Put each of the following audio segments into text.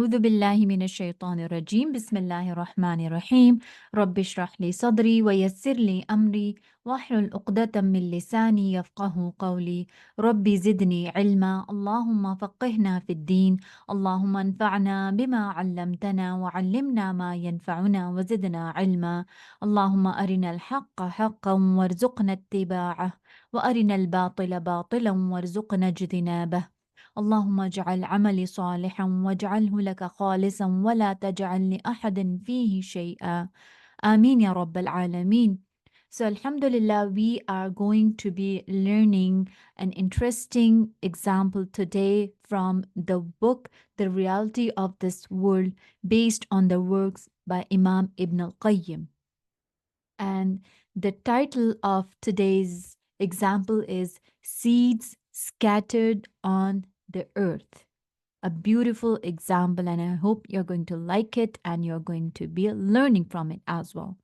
أعوذ بالله من الشيطان الرجيم بسم الله الرحمن الرحيم رب اشرح لي صدري ويسر لي أمري واحلل عقدة من لساني يفقه قولي ربي زدني علما اللهم فقهنا في الدين اللهم انفعنا بما علمتنا وعلمنا ما ينفعنا وزدنا علما اللهم أرنا الحق حقا وارزقنا اتباعه وأرنا الباطل باطلا وارزقنا اجتنابه اللهم اجعل عملي صالحا واجعله لك خالصا ولا تجعل لأحد فيه شيئا. آمين يا رب العالمين. So Alhamdulillah, we are going to be learning an interesting example today from the book The Reality of This World based on the works by Imam Ibn al-Qayyim. And the title of today's example is Seeds Scattered on the Earth. A beautiful example, and I hope you're going to like it and you're going to be learning from it as well.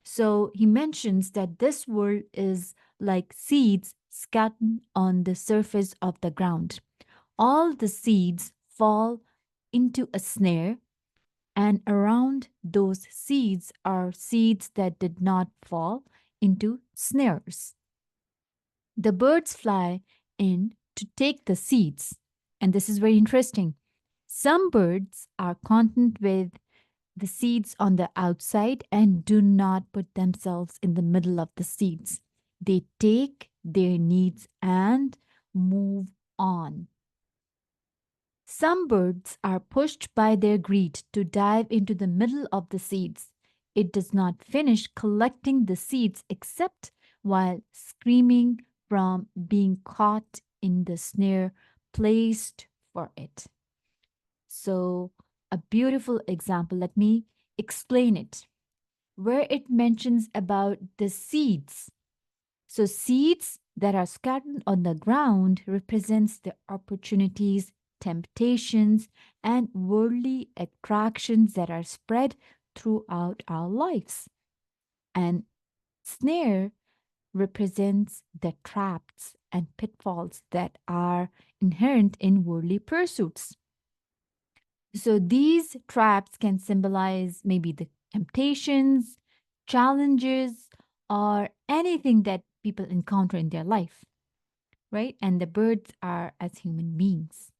So he mentions that this world is like seeds scattered on the surface of the ground. All the seeds fall into a snare, and around those seeds are seeds that did not fall into snares. The birds fly in to take the seeds, and this is very interesting. Some birds are content with the seeds on the outside and do not put themselves in the middle of the seeds. They take their needs and move on. Some birds are pushed by their greed to dive into the middle of the seeds. It does not finish collecting the seeds except while screaming from being caught in the snare placed for it. So, a beautiful example. Let me explain it. Where it mentions about the seeds. So, seeds that are scattered on the ground represents the opportunities, temptations, and worldly attractions that are spread throughout our lives. And snare represents the traps and pitfalls that are inherent in worldly pursuits. So these traps can symbolize maybe the temptations, challenges, or anything that people encounter in their life, right? And the birds are as human beings.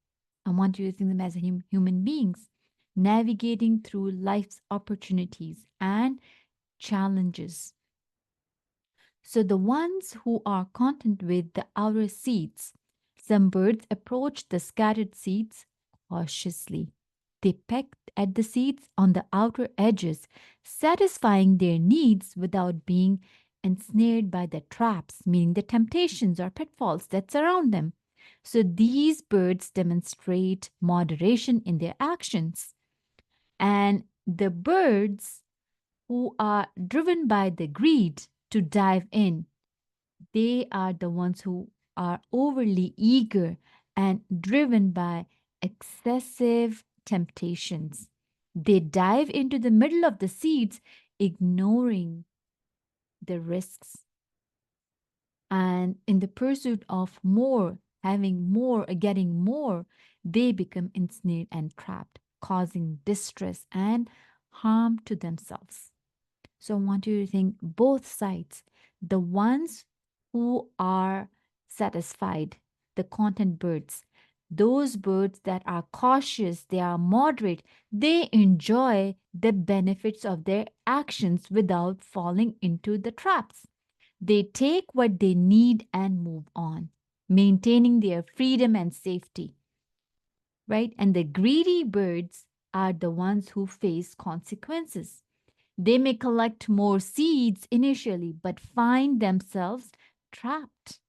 I want you to think them as human beings, navigating through life's opportunities and challenges. So the ones who are content with the outer seeds, some birds approach the scattered seeds cautiously. They peck at the seeds on the outer edges, satisfying their needs without being ensnared by the traps, meaning the temptations or pitfalls that surround them. So these birds demonstrate moderation in their actions. And the birds who are driven by the greed to dive in, they are the ones who are overly eager and driven by excessive temptations. They dive into the middle of the seeds, ignoring the risks. And in the pursuit of more, having more, getting more, they become ensnared and trapped, causing distress and harm to themselves. So I want you to think both sides. The ones who are satisfied, the content birds, those birds that are cautious, they are moderate, they enjoy the benefits of their actions without falling into the traps. They take what they need and move on, maintaining their freedom and safety, right? And the greedy birds are the ones who face consequences. They may collect more seeds initially, but find themselves trapped,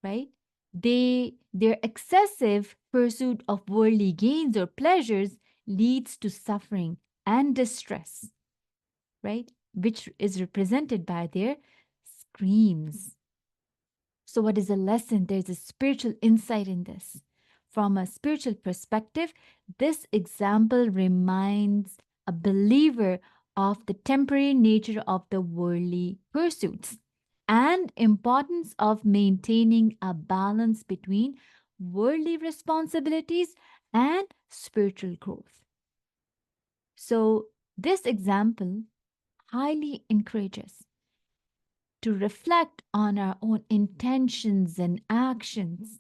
right? Their excessive pursuit of worldly gains or pleasures leads to suffering and distress, right? Which is represented by their screams. So, what is the lesson? There's a spiritual insight in this. From a spiritual perspective, this example reminds a believer of the temporary nature of the worldly pursuits and importance of maintaining a balance between worldly responsibilities and spiritual growth. So, this example highly encourages to reflect on our own intentions and actions,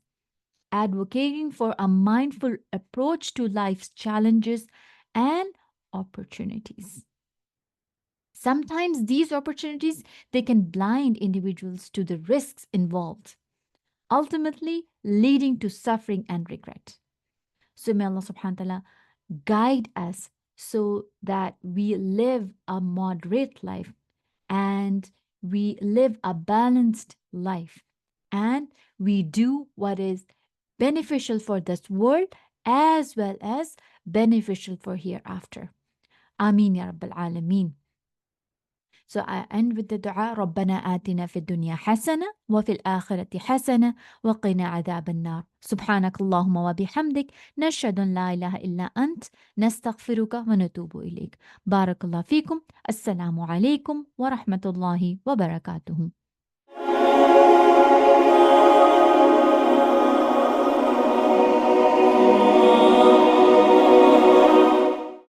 advocating for a mindful approach to life's challenges and opportunities. Sometimes these opportunities they can blind individuals to the risks involved, ultimately leading to suffering and regret. So may Allah subhanahu wa ta'ala guide us so that we live a moderate life and we live a balanced life and we do what is beneficial for this world as well as beneficial for hereafter. Ameen ya Rabbil Alameen. So I end with the dua ربنا آتنا في الدنيا حسنة وفي الآخرة حسنة وقنا عذاب النار سبحانك اللهم وبحمدك نشهد أن لا إله إلا أنت نستغفرك ونتوب إليك بارك الله فيكم السلام عليكم ورحمة الله وبركاته